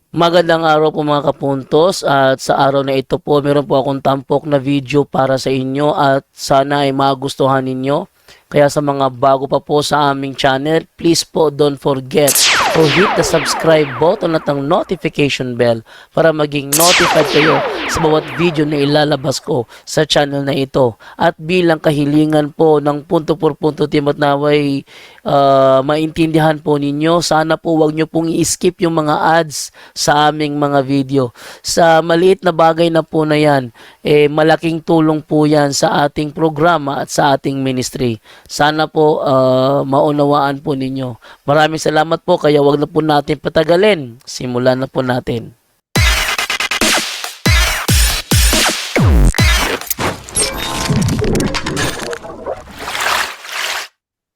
Magandang araw po mga kapuntos, at sa araw na ito po meron po akong tampok na video para sa inyo at sana ay magustuhan ninyo. Kaya sa mga bago pa po sa aming channel, please po don't forget to hit the subscribe button at ang notification bell para maging notified kayo sa bawat video na ilalabas ko sa channel na ito. At bilang kahilingan po ng punto por punto team at naway maintindihan po ninyo, sana po wag nyo pong i-skip yung mga ads sa aming mga video. Sa maliit na bagay na po na yan, malaking tulong po yan sa ating programa at sa ating ministry. Sana po maunawaan po ninyo. Maraming salamat po, kaya wag na po natin patagalin. Simulan na po natin.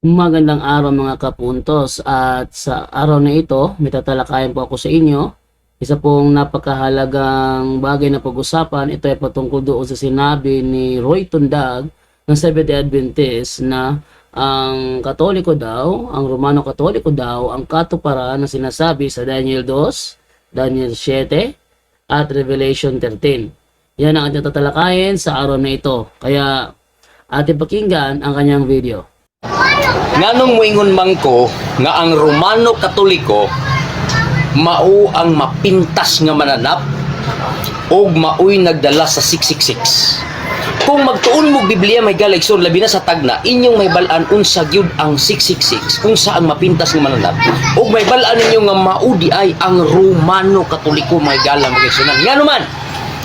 Magandang araw mga kapuntos, at sa araw na ito may tatalakayin po ako sa inyo. Isa pong napakahalagang bagay na pag-usapan. Ito ay patungkol doon sa sinabi ni Roy Tundag ng Seventh-day Adventist na ang Katoliko daw, ang Romano Katoliko daw, ang katuparan na sinasabi sa Daniel 2, Daniel 7 at Revelation 13. Yan ang ating tatalakayin sa araw na ito. Kaya ating pakinggan ang kanyang video. Nganong moingon man ko nga ang Romano Katoliko mao ang mapintas nga mananap og maoy nagdala sa 666. Kung magtuon mo Biblia may galekson labi na sa tagna, inyong may balaan unsa gyud ang 666 kung saan mapintas nga mananap, og may balaan ninyo nga mao di ay ang Romano Katoliko may galang galeksonan. Ngano man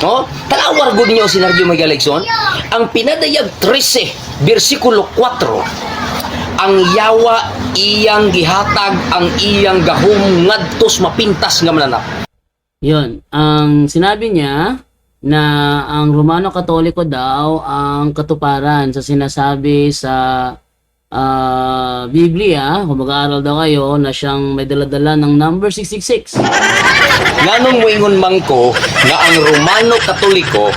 no? Talawar gud niyo Senaryo may galekson ang pinadayag 13 bersikulo 4. Ang yawa iyang gihatag ang iyang gahom ngadtos mapintas nga mananap. Yon, ang sinabi niya na ang Romano Katoliko daw ang katuparan sa sinasabi sa Biblia. Kung mag-aaral daw kayo na siyang may dala-dala ng number 666. Nganong moingon man ko nga ang Romano Katoliko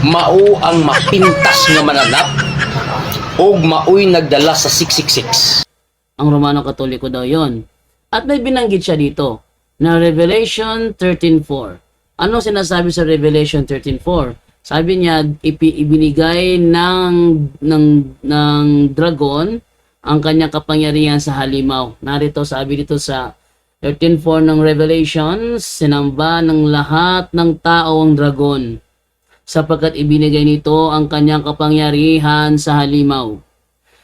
mao ang mapintas nga mananap og maoy nagdala sa 666. Ang Romano Katoliko daw yon. At may binanggit siya dito na Revelation 13:4. Ano sinasabi sa Revelation 13:4? Sabi niya, ibinigay ng dragon ang kanyang kapangyarihan sa halimaw. Narito, sabi dito sa 13:4 ng Revelation, sinamba ng lahat ng tao ang dragon, sapagkat ibinigay nito ang kanyang kapangyarihan sa halimaw.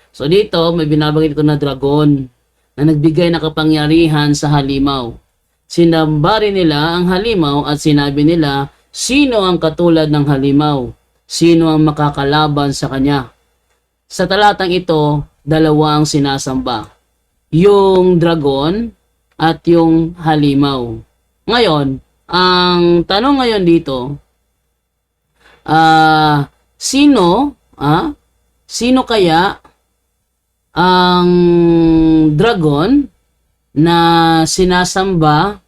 So dito, may binabanggit ko na dragon na nagbigay ng kapangyarihan sa halimaw. Sinamba rin nila ang halimaw at sinabi nila, sino ang katulad ng halimaw? Sino ang makakalaban sa kanya? Sa talatang ito, dalawa ang sinasamba. Yung dragon at yung halimaw. Ngayon, ang tanong ngayon dito, sino kaya ang dragon na sinasamba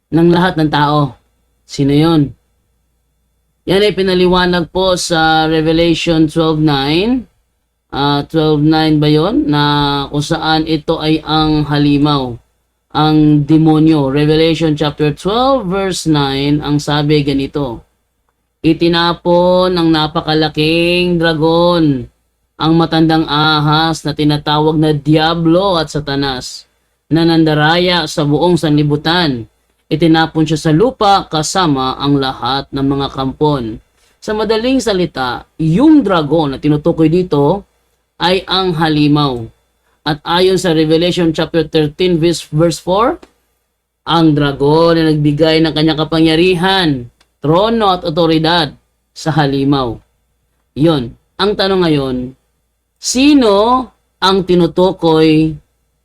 ng lahat ng tao? Sino yon? Yan ay pinaliwanag po sa Revelation 12:9. 12:9 ba yon? Na kung saan ito ay ang halimaw, ang demonyo. Revelation chapter 12 verse 9, ang sabi ganito: itinapon ng napakalaking dragon, ang matandang ahas na tinatawag na Diablo at Satanas, na nandaraya sa buong sanlibutan. Itinapon siya sa lupa kasama ang lahat ng mga kampon. Sa madaling salita, yung dragon na tinutukoy dito ay ang halimaw. At ayon sa Revelation chapter 13 verse 4, ang dragon na nagbigay ng kanyang kapangyarihan, trono at otoridad sa halimaw. Yon. Ang tanong ngayon, sino ang tinutukoy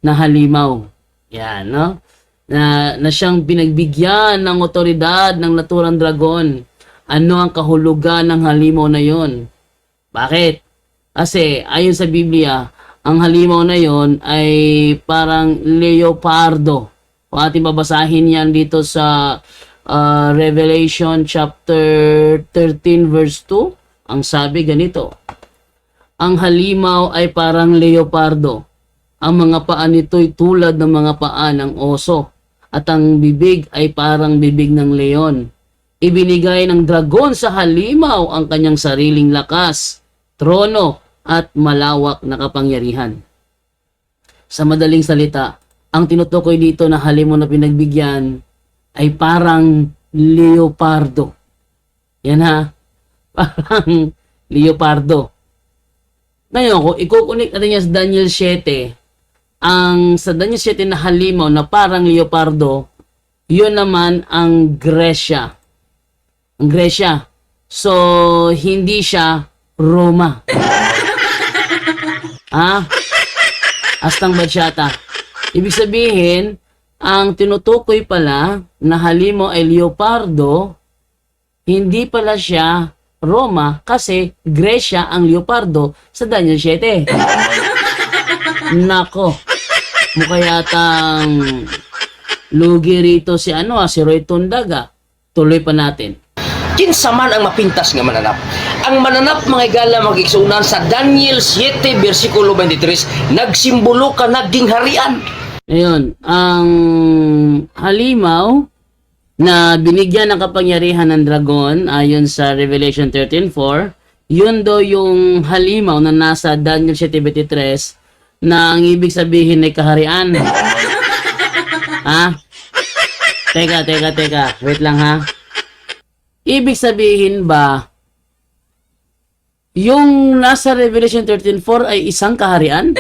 na halimaw? Yan, no? Na siyang pinagbigyan ng otoridad ng naturang dragon. Ano ang kahulugan ng halimaw na yon? Bakit? Kasi ayon sa Biblia, ang halimaw na yon ay parang leopardo. Kung ating babasahin yan dito sa Revelation chapter 13 verse 2, ang sabi ganito: ang halimaw ay parang leopardo. Ang mga paa nito'y tulad ng mga paa ng oso at ang bibig ay parang bibig ng leon. Ibinigay ng dragon sa halimaw ang kanyang sariling lakas, trono at malawak na kapangyarihan. Sa madaling salita, ang tinutukoy dito na halimaw na pinagbigyan ay parang leopardo. Yan ha, parang leopardo. Ngayon, kung ikukunik natin yan sa Daniel 7, sa Daniel 7 na halimaw na parang leopardo, yun naman ang Gresya. Ang Gresya. So, hindi siya Roma. Astang Batsyata. Ibig sabihin, ang tinutukoy pala na halimaw ay leopardo, hindi pala siya Roma kasi Gresya ang leopardo sa Daniel 7. Nako, mukha yatang lugi rito si si Roy Tundaga. Tuloy pa natin. Kinsa man ang mapintas nga mananap. Ang mananap mga igala magigsunan sa Daniel 7 versikulo 23 nagsimbolo ka naging harian. Ngayon, ang halimaw na binigyan ng kapangyarihan ng dragon ayon sa Revelation 13:4, yun daw yung halimaw na nasa Daniel 7:23 na ang ibig sabihin ay kaharian. Teka. Wait lang ha. Ibig sabihin ba yung nasa Revelation 13:4 ay isang kaharian?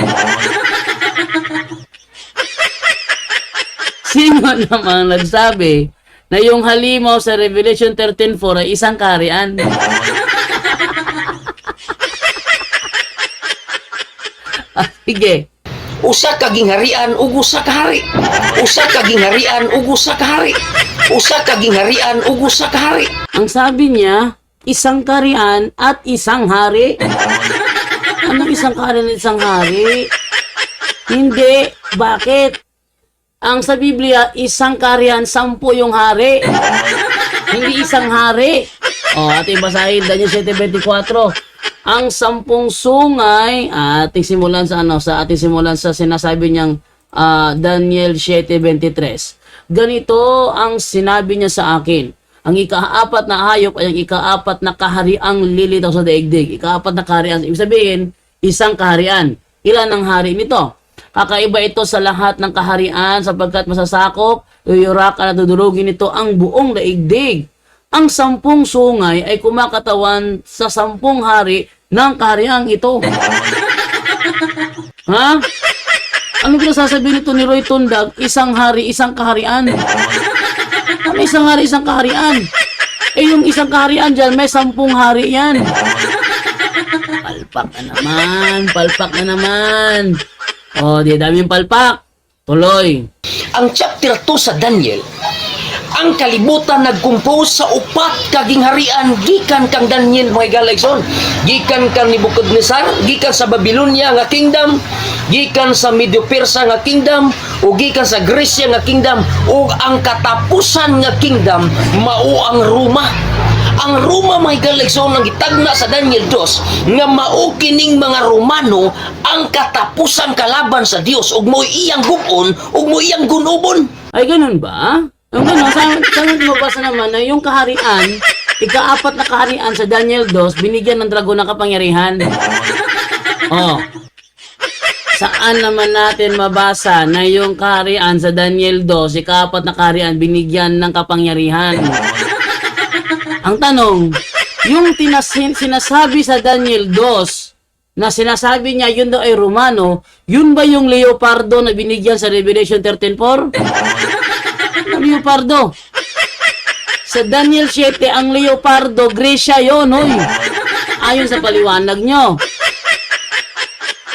Sino namang nagsabi na yung halimaw sa Revelation 13:4 ay isang kaharian? Sige. Usa ka gingharian ug usa ka hari. Usa ka gingharian ug usa ka hari. Usa ka gingharian ug usa ka hari. Ang sabi niya, isang kaharian at isang hari. Anong isang kaharian at isang hari? Hindi. Bakit? Ang sa Biblia, isang kaharian, 10 yung hari. Hindi isang hari. Ating basahin, Daniel 7:24. Ang 10 sungay, ating simulan sa sinasabi niyang Daniel 7:23. Ganito ang sinabi niya sa akin. Ang ika-4 na hayop ay ang ika-4 na kahariang lilitaw sa daigdig. Ika-4 na kaharian. Ibig sabihin, isang kaharian. Ilan ang hari nito? Kakaiba ito sa lahat ng kaharian sapagkat masasakop, yuyurakan at dudurugin nito ang buong daigdig. Ang 10 sungay ay kumakatawan sa 10 hari ng kahariang ito. Ha? Ano pinasasabi nito ni Roy Tundag? Isang hari, isang kaharian. Ano isang hari, isang kaharian? Yung isang kaharian dyan, may 10 hari yan. Palpak na naman. Di daming palpak. Tuloy. Ang chapter 2 sa Daniel, ang kalibutan nagkumpose sa 4 ka gingharian gikan kang Daniel mga galagson. Gikan kang Nebuchadnezzar, gikan sa Babylonia nga kingdom, gikan sa Medo Persia nga kingdom, o gikan sa Gresya nga kingdom, o ang katapusan nga kingdom mao ang Roma. Ang Roma mga galagson ang gitagna sa Daniel 2 nga mao kining mga Romano ang katapusan kalaban sa Dios ug mo iyang gubon ug mo iyang gunubon. Ay, ganun ba? Yung gano'n, saan mabasa naman na yung kaharian, ika-4 na kaharian sa Daniel 2, binigyan ng dragon ng kapangyarihan. Saan naman natin mabasa na yung kaharian sa Daniel 2, ika-4 na kaharian, binigyan ng kapangyarihan? Ang tanong, yung sinasabi sa Daniel 2, na sinasabi niya yun daw ay Romano, yun ba yung leopardo na binigyan sa Revelation 13:4? Leopardo. Sa Daniel 7, ang leopardo, Gresya yun, hoy. Ayon sa paliwanag nyo.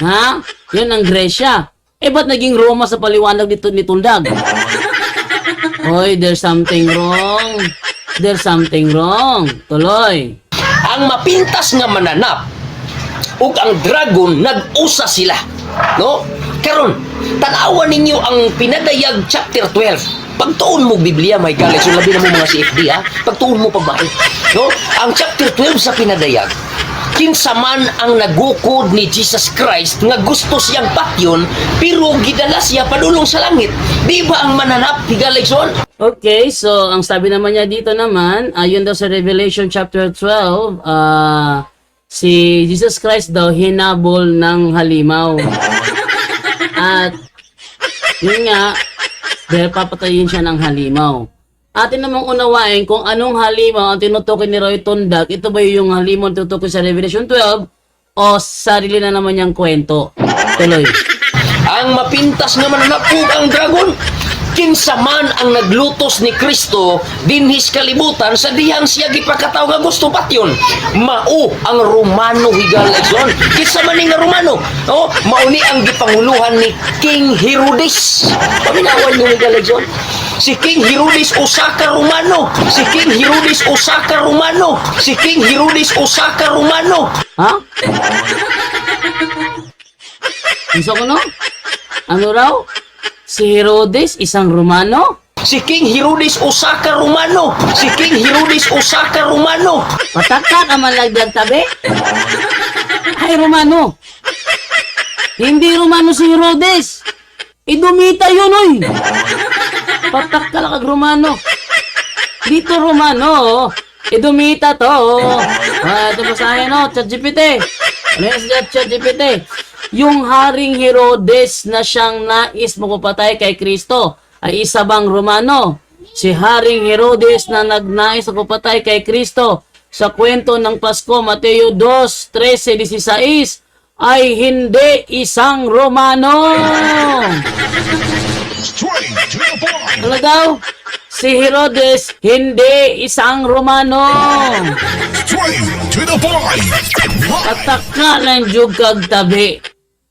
Ha? Yun ang Gresya. Ba't naging Roma sa paliwanag ni Tundag? Hoy, there's something wrong. There's something wrong. Tuloy. Ang mapintas nga mananap ug ang dragon nag-usa sila. No? Karon, tanawan ninyo ang pinadayag chapter 12. Pagtuon mo Biblia, may galit. So, labi na mo mga CFD, ha? Pagtuon mo pagbahay. No? Ang chapter 12 sa pinadayag, Kinsa man ang nagukod ni Jesus Christ nga gusto siyang patyon pero gidala siya padulong sa langit. Di ba ang mananap higaligson? Okay, so ang sabi naman niya dito naman, yun daw sa Revelation chapter 12, si Jesus Christ daw hinabol ng halimaw. At yun nga, dahil papatayin siya ng halimaw. Atin namang unawain kung anong halimaw ang tinutukoy ni Roy Tundag. Ito ba yung halimaw ang tinutukoy sa Revelation 12 o sarili na naman niyang kwento? Tuloy. Ang mapintas nga mananap ug ang dragon. Kinsa man ang naglutos ni Kristo dinhis kalibutan sa dihang siya gipakataw nga gusto patyon. Mao ang Romano higaligson. Kinsa man nga Romano? Oh, mao ni ang gipanguluhan ni King Herodes. Paminawan ni higaligson. Si King Herodes Osaka Romano. Si King Herodes Osaka Romano. Si King Herodes Osaka Romano. Ha? Gusto ko no? Ano raw? Si Herodes, isang Romano? Si King Herodes Osaka Romano. Si King Herodes Osaka Romano. Pataka ka man lagdag tabi? Ay, Romano. Hindi Romano si Herodes. Idumita yun, oy. Patak ka lang kag Romano. Dito Romano, idumita to. Ito basahin, no? ChatGPT. Ano yung ChatGPT? Yung Haring Herodes na siyang nais magpapatay kay Kristo ay isa bang Romano? Si Haring Herodes na nagnais magpapatay kay Kristo sa kwento ng Pasko, Mateo 2:13-16 ay hindi isang Romano. Ano daw? Si Herodes hindi isang Romano. Pataka lang jug kag tabi.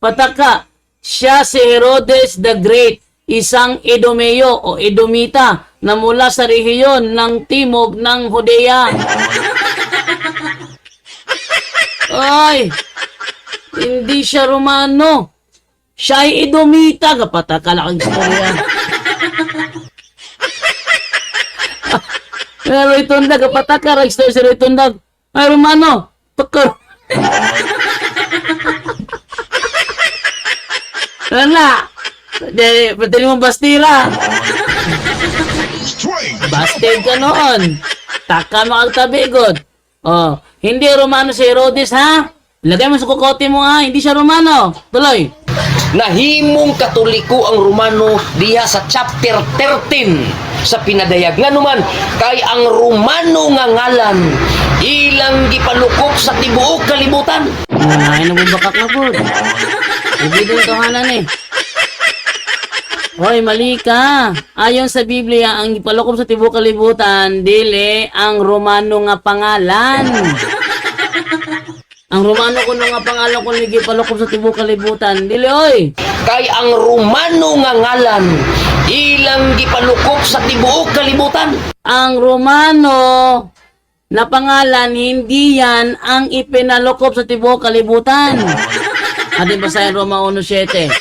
Pataka, siya si Herodes the Great, isang Edomeo o Edomita na mula sa rehiyon ng timog ng Judea. Ay, hindi siya Romano. Siya ay Edomita. Kapataka lang ang istorya. Pero itundag, kapataka lang istorya si itundag. Ay, Romano. Tukar. Wala. Pwede mo bastira. Basted ka noon. Taka makagtabi, God. Oh, hindi Romano si Herodes, ha? Lagay mo sa kukote mo, ha? Hindi siya Romano. Tuloy. Nahimong Katoliko ang Romano diha sa chapter 13 sa pinadayag. Nga naman, kay ang Romano nga ngalan, ilang gipalukop sa tibuok kalibutan. Ay, nabubakak na po. Hindi din tahanan eh. Hoy, mali ka. Ayon sa Biblia, ang ipalukop sa tibuok kalibutan, dili ang Romano nga pangalan. Ang Romano kuno nga pangalan kung nagipalukop sa tibuok kalibutan, dili oy. Kay ang Romano nga ngalan, ilang gipalukop sa tibuok kalibutan. Ang Romano na pangalan, hindi yan ang ipinalukop sa tibuok kalibutan. Atin basahin Roma 1:7.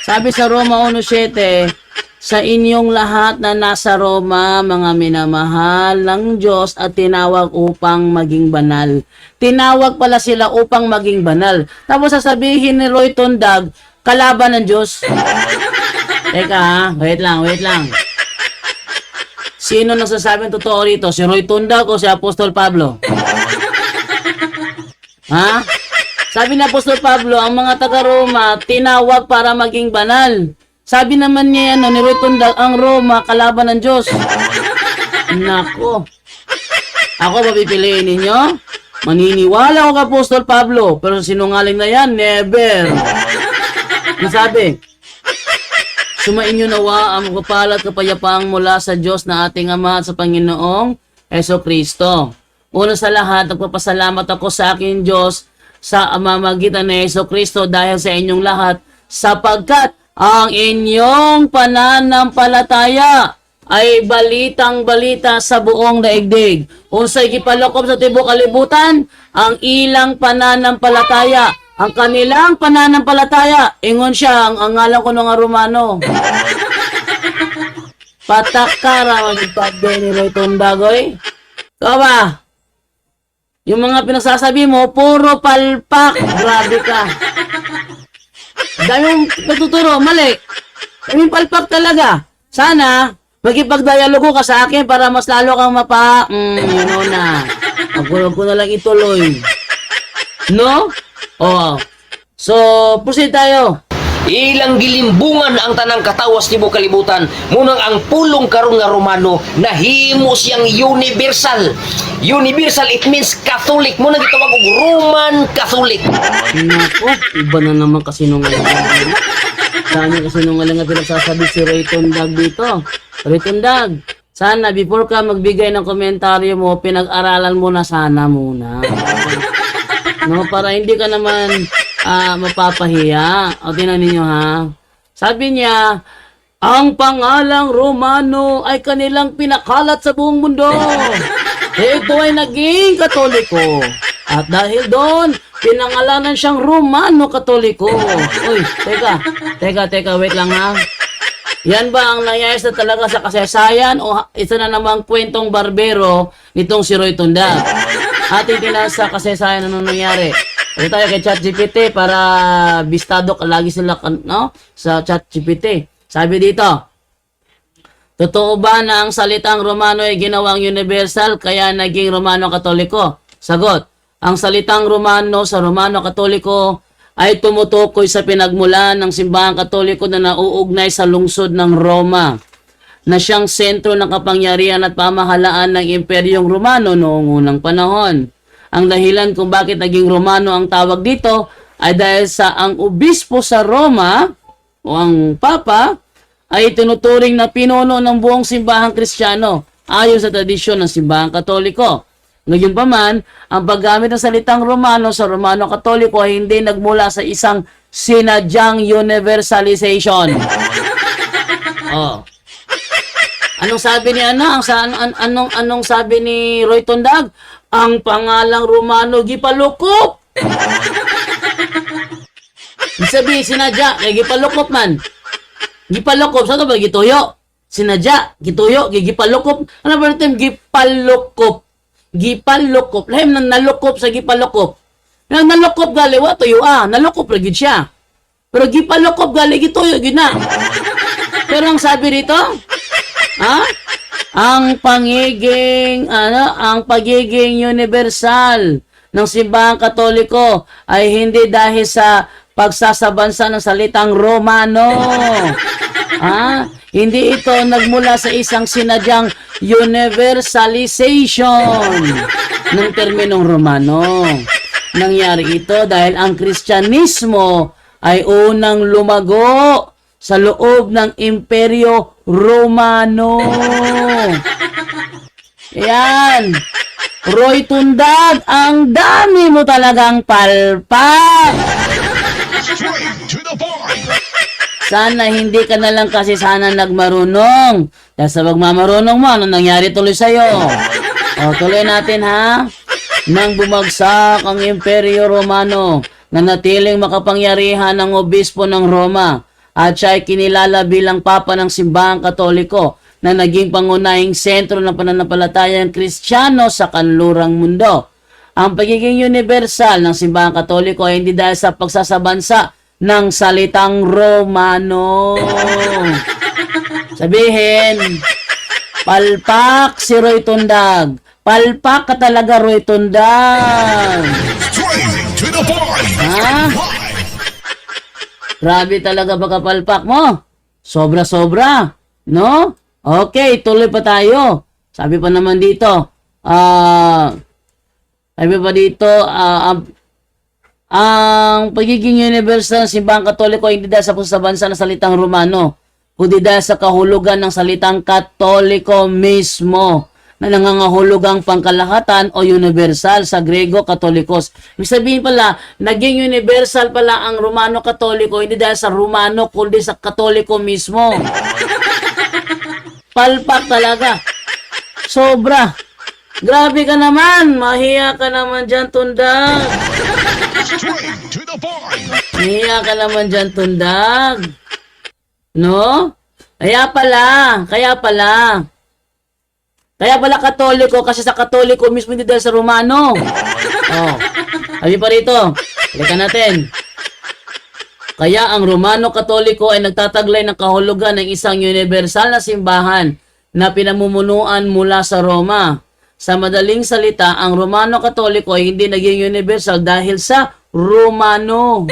Sabi sa Roma 1:7, sa inyong lahat na nasa Roma, mga minamahal ng Diyos at tinawag upang maging banal. Tinawag pala sila upang maging banal. Tapos sasabihin ni Roy Tundag, kalaban ng Diyos. Teka ha, wait lang. Sino nagsasabing totoo rito? Si Roy Tundag o si Apostol Pablo? Ha? Sabi ni Apostol Pablo, ang mga taga-Roma tinawag para maging banal. Sabi naman niya yan, ni Roy Tundag, ang Roma kalaban ng Diyos. Nako. Ako ba pipiliin ninyo? Maniniwala ako kay Apostol Pablo, pero sinungaling na yan, never. Nasabi, sumainyo nawa ang magpapala at kapayapaang mula sa Diyos na ating Ama at sa Panginoong Jesucristo. Una sa lahat, nagpapasalamat ako sa aking Diyos sa mamagitan ni Jesucristo dahil sa inyong lahat, sapagkat ang inyong pananampalataya ay balitang-balita sa buong daigdig. Unsay gipalukop sa tibuok kalibutan, ang ilang pananampalataya, ang kanilang pananampalataya. Ingon siya, ang ngalan ko nga Romano. Patakara, magpagday ni Roy Tundagoy. Ikaw ba? Yung mga pinagsasabi mo, puro palpak. Grabe ka. Dami mong natuturo, mali. Daming palpak talaga. Sana, magipag-dialogo ka sa akin para mas lalo kang yun know na. Huwag ko na lang ituloy. No? Oo. So, proceed tayo. Ilang gilimbungan ang tanang katawas tibuok kalibutan, munang ang pulong karon nga Romano nahimo siyang universal. Universal, it means Catholic. Munang gitawag og Roman Catholic. Nako, iba na naman kasi nung Dami kasi nung nga pinagsasabi si Roy Tundag dito. Roy Tundag, sana before ka magbigay ng komentaryo mo, pinag-aralan mo na sana muna. No, para hindi ka naman mapapahiya. O, tinan ninyo ha. Sabi niya, ang pangalang Romano ay kanilang pinakalat sa buong mundo. Ito ay naging Katoliko. At dahil doon, pinangalanan siyang Romano Katoliko. Uy, teka, wait lang ha. Yan ba ang nangyayari sa talaga sa kasaysayan o isa na namang kwentong barbero nitong si Roy Tundag? Ating tinasa kasaysayan ano nangyari. Ito tayo kay ChatGPT para bistado ka lagi sila no? Sa ChatGPT. Sabi dito, totoo ba na ang salitang Romano ay ginawang universal kaya naging Romano Katoliko? Sagot, ang salitang Romano sa Romano Katoliko ay tumutukoy sa pinagmulan ng simbahang Katoliko na nauugnay sa lungsod ng Roma na siyang sentro ng kapangyarihan at pamahalaan ng Imperyong Romano noong unang panahon. Ang dahilan kung bakit naging Romano ang tawag dito ay dahil sa ang obispo sa Roma o ang Papa ay tinuturing na pinuno ng buong simbahang Kristiyano ayon sa tradisyon ng simbahang Katoliko. Ngayon pa man, ang paggamit ng salitang Romano sa Romano Katoliko ay hindi nagmula sa isang sinadyang universalization. Oh. Anong sabi ni anong sabi ni Roy Tundag? Ang pangalang Romano gipalukop. Sabi sinadya, kay gipalukop man. Gipalukop sa to ba gituyo? Sinadya, gituyo, gipalukop. Ano ba yung gipalukop? Gipalukop. Lahim nang nalukop sa gipalukop. Nang nalukop gali wa tuyo nalukop ra gid siya. Pero gipalukop gali gituyo gid na. Pero ang sabi rito, ang pagiging universal ng simbahang Katoliko ay hindi dahil sa pagsasabansa ng salitang Romano. Hindi ito nagmula sa isang sinadyang universalization ng terminong Romano. Nangyari ito dahil ang Kristyanismo ay unang lumago sa loob ng Imperyo Romano. Yan. Roy Tundag, ang dami mo talagang palpak. Sana hindi ka na lang kasi sana nagmarunong. Dahil sa pagmamarunong mo, ano nangyari tuloy sa'yo? O, tuloy natin ha. Nang bumagsak ang Imperyo Romano, na natiling makapangyarihan ng obispo ng Roma, at siya ay kinilala bilang Papa ng Simbahang Katoliko na naging pangunahing sentro ng pananampalatayang Kristiyano sa kanlurang mundo. Ang pagiging universal ng Simbahang Katoliko ay hindi dahil sa pagsasabansa ng salitang Romano. Sabihin, palpak si Roy Tundag. Palpak ka talaga, Roy Tundag. Grabe talaga pagkapalpak mo. Sobra-sobra. No? Okay, tuloy pa tayo. Sabi pa naman dito, ang pagiging universal ng simbahang Katoliko ay hindi dahil sa pagsasabansa ng salitang Romano, kundi dahil sa kahulugan ng salitang Katoliko mismo, na nangangahulugang pangkalahatan o universal sa Grego Katolikos. Ibig sabihin pala, naging universal pala ang Romano Katoliko, hindi dahil sa Romano, kundi sa Katoliko mismo. Palpak talaga. Sobra. Grabe ka naman. Mahiya ka naman dyan, Tundag. Mahiya ka naman dyan, Tundag. No? Kaya pala Katoliko kasi sa Katoliko mismo hindi dahil sa Romano. Oh. Sabi pa rito, balikan natin. Kaya ang Romano Katoliko ay nagtataglay ng kahulugan ng isang universal na simbahan na pinamumunuan mula sa Roma. Sa madaling salita, ang Romano Katoliko ay hindi naging universal dahil sa Romano,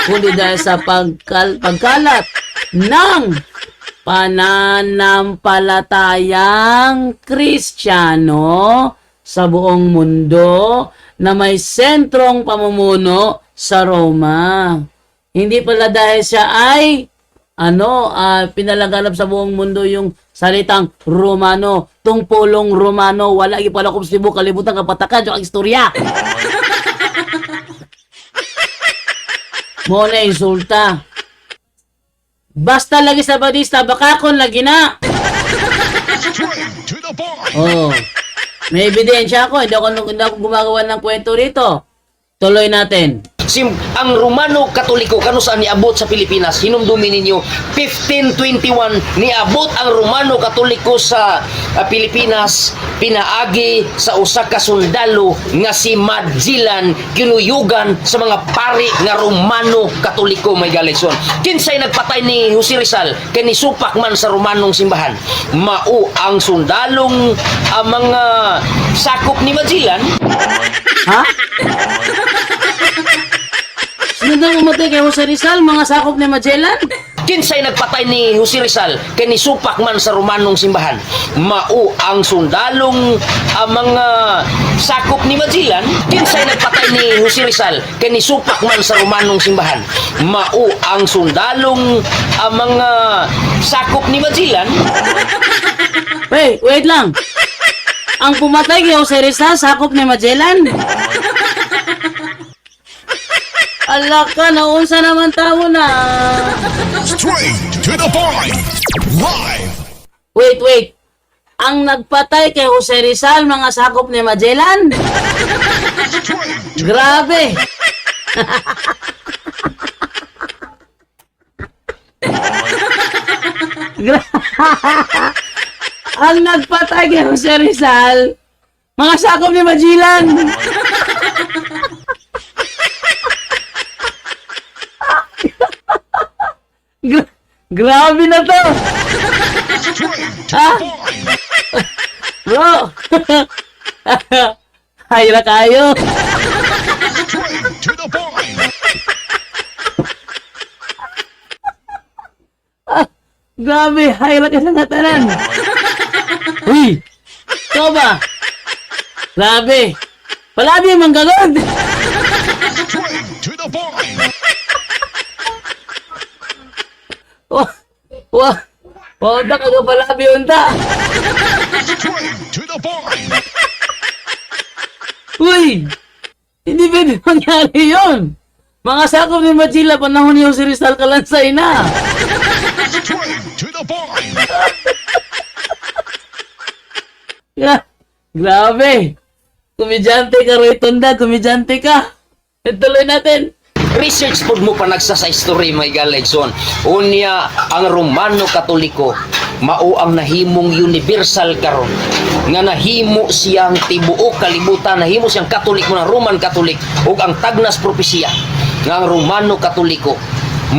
kundi dahil sa pagkalat ng pananampalatayang Kristiyano sa buong mundo na may sentrong pamumuno sa Roma. Hindi pala dahil siya ay pinalaganap sa buong mundo yung salitang Romano. Tung pulong Romano, wala pala kung sibo kalibutan kapatakan yung istorya. Mo na insulta. Basta lagi sa Batista, baka kon lagi na. Oh. May ebidensya ako, hindi ako gumagawa ng kwento rito. Tuloy natin. Ang Romano Katoliko kano saan niabot sa Pilipinas, hinumdumi ninyo 1521 niabot ang Romano Katoliko sa Pilipinas, pinaagi sa usa ka sundalo nga si Magellan, kinuyugan sa mga pari nga Romano Katoliko. May galekson kinsay nagpatay ni Jose Rizal kay ni supak man sa Romanong simbahan, mao ang sundalong mga sakop ni Magellan. Ha? Sino daw umatay kay Jose Rizal, mga sakop ni Magellan? Kinsay nagpatay ni Jose Rizal kay ni supak man sa Romanong simbahan, mao ang sundalong mga sakop ni Magellan. Kinsay nagpatay ni Jose Rizal kay ni supak man sa Romanong simbahan, mao ang sundalong mga sakop ni Magellan. Wait lang. Ang pumatay kay Jose Rizal, sakop ni Magellan? Ala ka, naunsa naman tao na. Straight to the point. Live. Wait. Ang nagpatay kay Jose Rizal, mga sakop ni Magellan? Grabe. Ang nagpatay kay Jose Rizal, mga sakop ni Magellan. Grabe na to. Ha? Bro. Hayra kayo. Straight to the point. Grabe, hayra ka sa ngatanan. Uy, ito ba? Grabe. Palabi mang gagod. Straight to the point. Wala ka ka palabi unta. Straight to the point. Uy, hindi pwede mangyari yun. Mga sakop ni Magellan, panahon ni Jose Rizal kalansay na. Straight to the point. Grabe. Komedyante ka, Roy Tonda. Komedyante ka. Ituloy natin. Research pod mo pa nagsa sa history, may galekson. Unya ang Romano Katoliko mao ang nahimong universal karon nga nahimo siyang tibuok kalibutan, nahimo siyang Katolik mo na Roman Catholic, ug ang tagnas propesya nga ang Romano Katoliko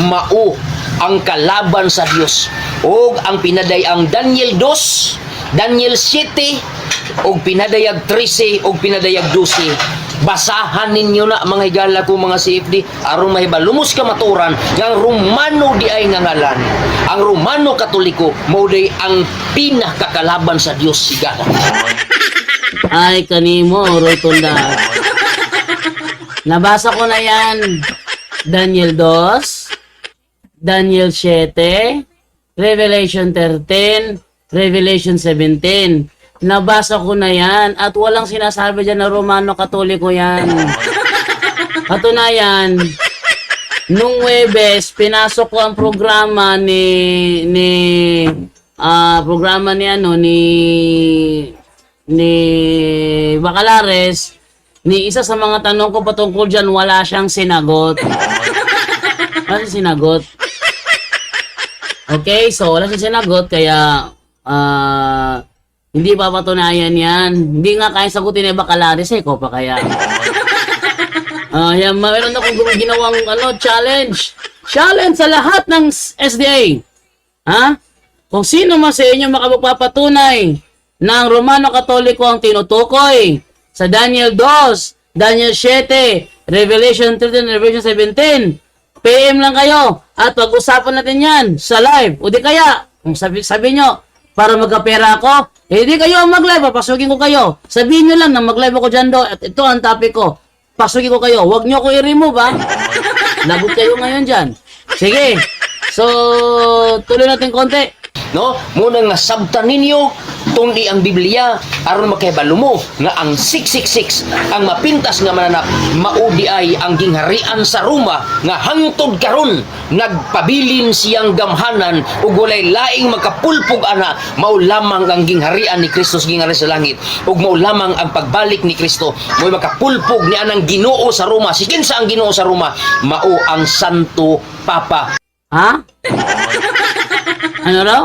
mao ang kalaban sa Dios, ug ang pinadayang Daniel 2, Daniel 7 ug pinadayag 13 ug pinadayag 12. Basahan ninyo na mga higala ko mga CFD aron mahibalumos ka maturan nga ang Romano di ay nga ngalan. Ang Romano Katoliko mao day ang pinakakalaban sa Dios sigala. Ay, kanimo, Roy Tonda. Nabasa ko na yan. Daniel 2, Daniel 7, Revelation 13, Revelation 17. Nabasa ko na yan at walang sinasabi dyan na Romano Katoliko yan. Katunayan, nung Webes, pinasok ko ang programa ni Bacalares, ni isa sa mga tanong ko patungkol dyan, wala siyang sinagot. Wala siyang sinagot. Okay, so wala siyang sinagot, kaya hindi papatunayan yan. Hindi nga kaya sagutin ni Bacalares, ko pa kaya. Yan, meron akong ginawang challenge. Challenge sa lahat ng SDA. Ha? Kung sino man sa inyo makapagpapatunay ng Romano Katoliko ang tinutukoy sa Daniel 2, Daniel 7, Revelation 13, Revelation 17, PM lang kayo at pag-usapan natin yan sa live. O di kaya, kung sabi nyo, para magkapera ako, di kayo ang mag-live, papasukin ko kayo. Sabihin nyo lang na mag-live ako dyan do, at ito ang topic ko. Pasukin ko kayo. Huwag nyo ko i-remove, ha? Lagot kayo ngayon dyan. Sige. So, tuloy natin konti. No? Muna nga sabtan ninyo tundi ang Biblia aron makahibalo mo nga ang 666 ang mapintas nga mananap maudi ay ang gingharian sa Roma nga hangtod karon nagpabilin siyang gamhanan ug walay laing makapulpog ana mao lamang ang gingharian ni Kristo ginghari sa langit ug mao lamang ang pagbalik ni Kristo mo'y makapulpog ni anang Ginoo sa Roma si kinsa ang Ginoo sa Roma mao ang Santo Papa. Ha? Ano raw?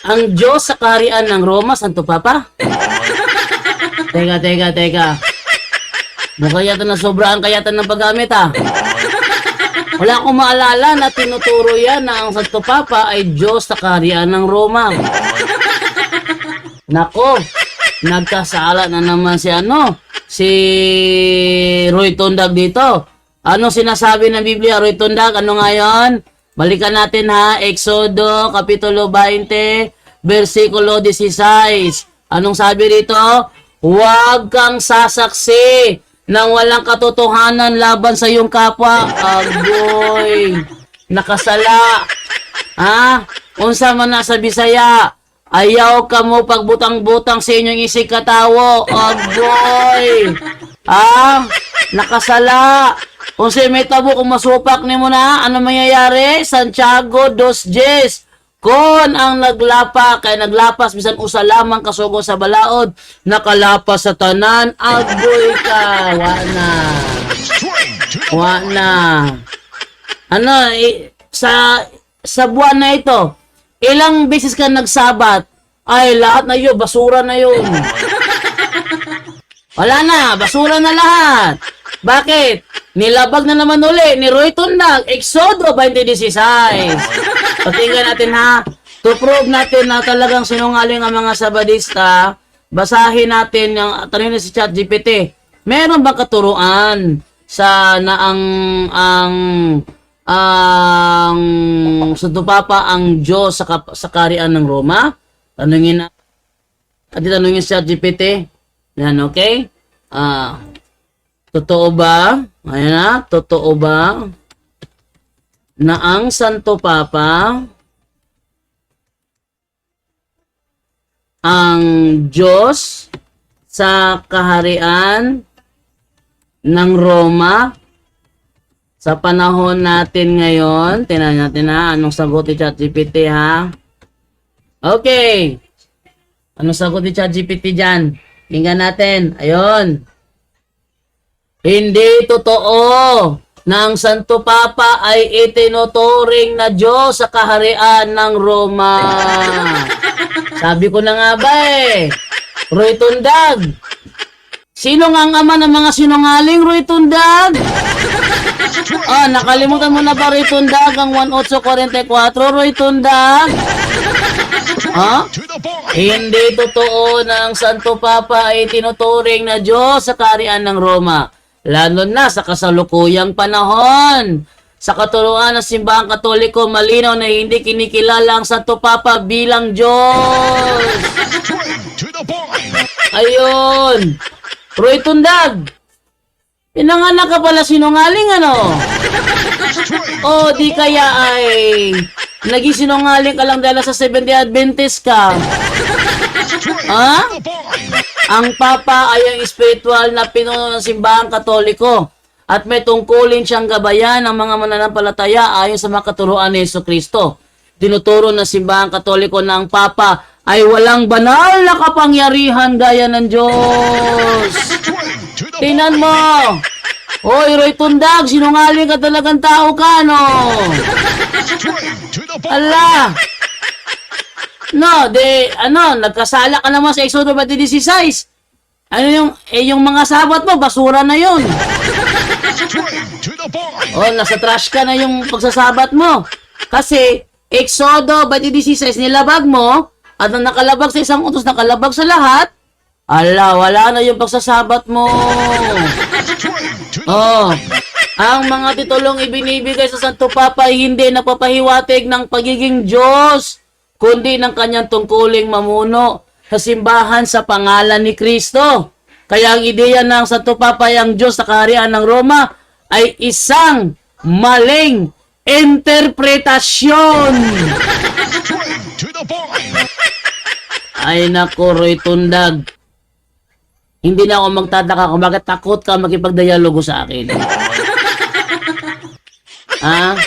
Ang Diyos sa kaharian ng Roma, Santo Papa? Teka. Mukha yata na sobraan kayatan ng paggamit, ha? Wala akong maalala na tinuturo yan na ang Santo Papa ay Diyos sa kaharian ng Roma. Nako, nagkasala na naman si Roy Tondag dito. Ano sinasabi ng Biblia, Roy Tondag? Ano ngayon? Balikan natin ha, Exodo, Kapitulo 20, versikulo 16. Anong sabi rito? Huwag kang sasaksi nang walang katotohanan laban sa iyong kapwa. Agoy, nakasala. Ha? Unsa man na sa Bisaya, ayaw ka mo pagbutang-butang sa inyong isig katawo. Agoy. Ha? Nakasala. Kung si may tabo kung masupak ni mo na, ano mangyayari? Santiago 2:10. Kon ang naglapa, kay naglapas, bisan usa lamang kasugo sa balaod, nakalapas sa tanan, agoy ka. Wana. Ano, sa buwan na ito, ilang beses ka nagsabat, ay lahat na yun, basura na yun. Wala na, basura na lahat. Bakit? Nilabag na naman uli ni Roy Tondag, Exodo 20:16. Patinggan natin ha. To prove natin na talagang sinungaling ang mga Sabadista, basahin natin yung tanong si ChatGPT. Meron bang katuruan sa na ang Santo Papa ang Diyos sa kaharian ng Roma? Tanungin na. At tanungin si ChatGPT. Yan, okay? Totoo ba? Ayan na, totoo ba na ang Santo Papa ang Diyos sa kaharian ng Roma sa panahon natin ngayon? Tingnan natin ha, anong sagot ni ChatGPT ha? Okay. Anong sagot ni ChatGPT dyan? Tingnan natin. Ayun. Hindi totoo na ang Santo Papa ay itinuturing na Diyos sa kaharian ng Roma. Sabi ko na nga ba Roy Tondag. Sino nga ang ama ng mga sinungaling, Roy Tondag? Nakalimutan mo na ba, Roy Tondag, ang 18:44, Roy Tondag? Hindi totoo na ang Santo Papa ay tinuturing na Diyos sa kaharian ng Roma. Lalo na sa kasalukuyang panahon. Sa katuruan ng Simbahang Katoliko, malinaw na hindi kinikilala ang Santo Papa bilang Diyos. Ayun. Roy Tondag, pinanganak ka pala sinungaling, ano? O di kaya ay naging sinungaling ka lang dahil sa Seventh-day Adventist ka? Ha? Ang Papa ay ang spiritual na pinuno ng Simbahang Katoliko at may tungkulin siyang gabayan ng mga mananampalataya ayon sa mga katuruan ni Jesucristo. Tinuturo ng Simbahang Katoliko na ang Papa ay walang banal na kapangyarihan gaya ng Diyos. Tingnan mo. Hoy, Roy Tondag, sinungaling ka talagang tao ka, no? Ala. No, nagkasala ka naman sa Exodo 20:16. Ano yung mga sabat mo, basura na yun. Straight to the point. Oh, nasa trash ka na yung pagsasabat mo. Kasi, Exodo 20:16, nilabag mo, at ang nakalabag sa isang utos, nakalabag sa lahat, wala na yung pagsasabat mo. Straight to the Oh, ang mga titulong ibinibigay sa Santo Papa ay hindi napapahiwatig ng pagiging Diyos, kundi ng kanyang tungkuling mamuno sa simbahan sa pangalan ni Kristo. Kaya ang ideya ng Santo Papa ay ang Diyos sa kaharian ng Roma ay isang maling interpretasyon. straight to the point. Ay naku, Roy Tundag. Hindi na ako magtataka kung bakit takot ka makipagdialogo sa akin. Ha?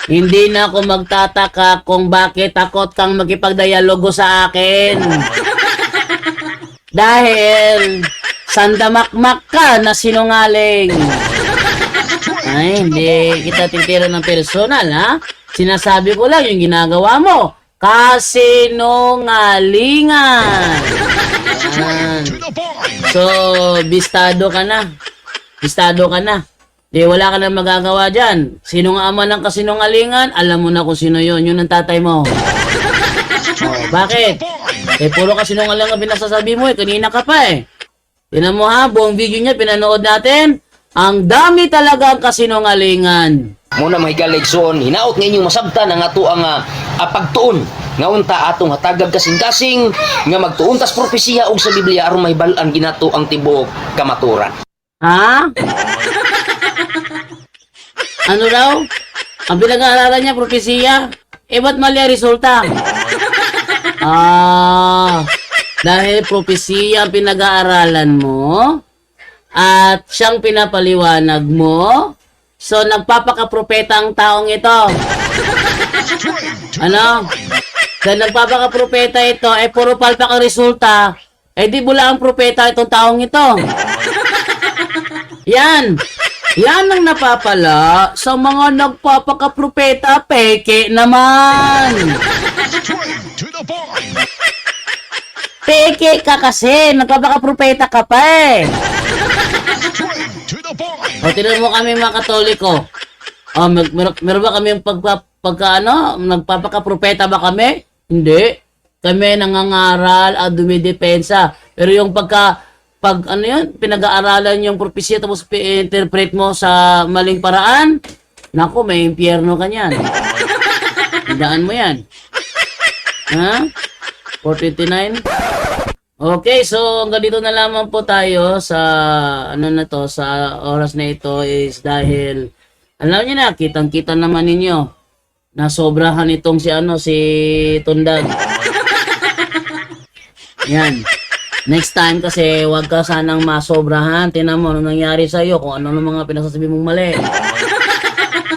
Hindi na ako magtataka kung bakit takot kang makipagdialogo sa akin. Dahil sandamakmak ka na sinungaling. Ay, hindi kita titira ng personal, ha? Sinasabi ko lang yung ginagawa mo. Kasinungalingan. Yan. To the point. So, bistado ka na. Bistado ka na. Di, wala ka na magagawa dyan. Sino nga ama ng kasinungalingan, alam mo na kung sino yun. Yun ang tatay mo. Oh, bakit? Puro kasinungalingan ang pinasasabi mo eh. Kanina ka pa eh. Tinan mo ha, buong video niya, pinanood natin. Ang dami talaga ang kasinungalingan. Muna mga higaligson, hinaot nga inyong masabtan ang ato ang pagtuon. Nga unta atong hatagag kasing-kasing nga magtuon tas propesiya og sa Biblia aron mahibalan ginato ang tibuok kamaturan. Ha? Ano daw? Ang pinag-aaralan niya, propesiya? Eh, ba't mali ang resulta? Dahil propesiya ang pinag-aaralan mo, at siyang pinapaliwanag mo, so nagpapakapropeta ang taong ito. Ano? Dahil nagpapakapropeta ito, eh puro palpak ang resulta, eh di bula ang propeta itong taong ito. Yan. Yan ang napapala sa mga nagpapakapropeta, peke naman. Straight to the point. Peke ka kasi, nagpapakapropeta ka pa eh. Straight to the point. O, tinan mo kami mga Katoliko. O, meron ba kami nagpapakapropeta ba kami? Hindi. Kami nangangaral at dumidepensa. Pero yung pinag-aaralan yung propesya tapos interpret mo sa maling paraan, naku, may impyerno ka niyan. Tandaan mo yan. Ha? 429? Okay, so hanggang dito na lamang po tayo sa sa oras na ito is dahil alam niyo na, kitang-kita naman ninyo na sobrahan itong si Tundag. Yan. Next time kasi wag ka sanang masobrahan. Tingnan mo anong nangyari sa iyo, kung ano ng mga pinasasabi mong mali.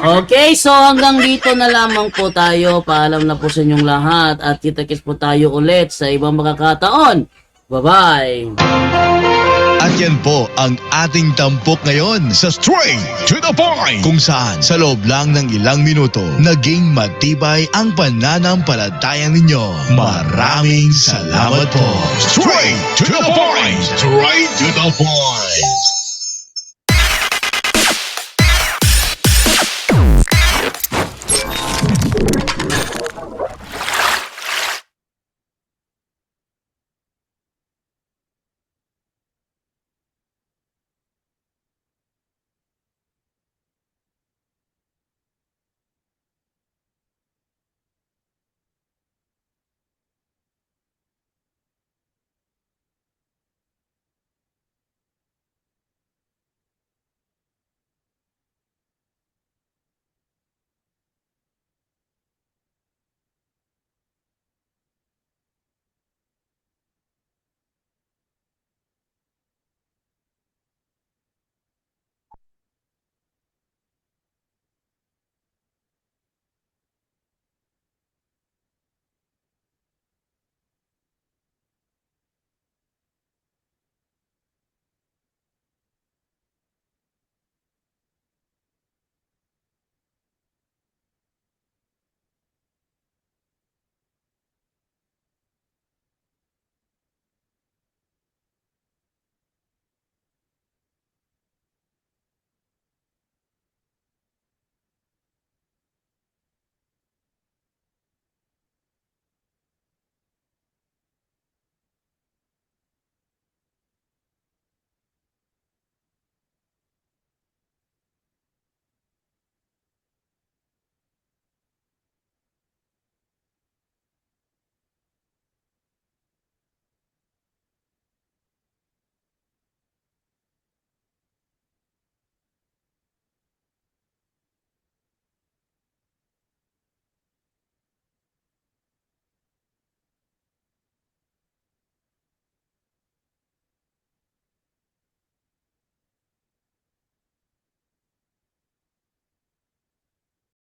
Okay, so hanggang dito na lamang po tayo. Paalam na po sa inyong lahat at kita-kits po tayo ulit sa ibang makakataon. Bye-bye! At yan po ang ating tampok ngayon sa Straight to the Point, kung saan sa loob lang ng ilang minuto naging matibay ang pananampalataya ninyo. Maraming salamat po. Straight to the Point. Straight to the Point.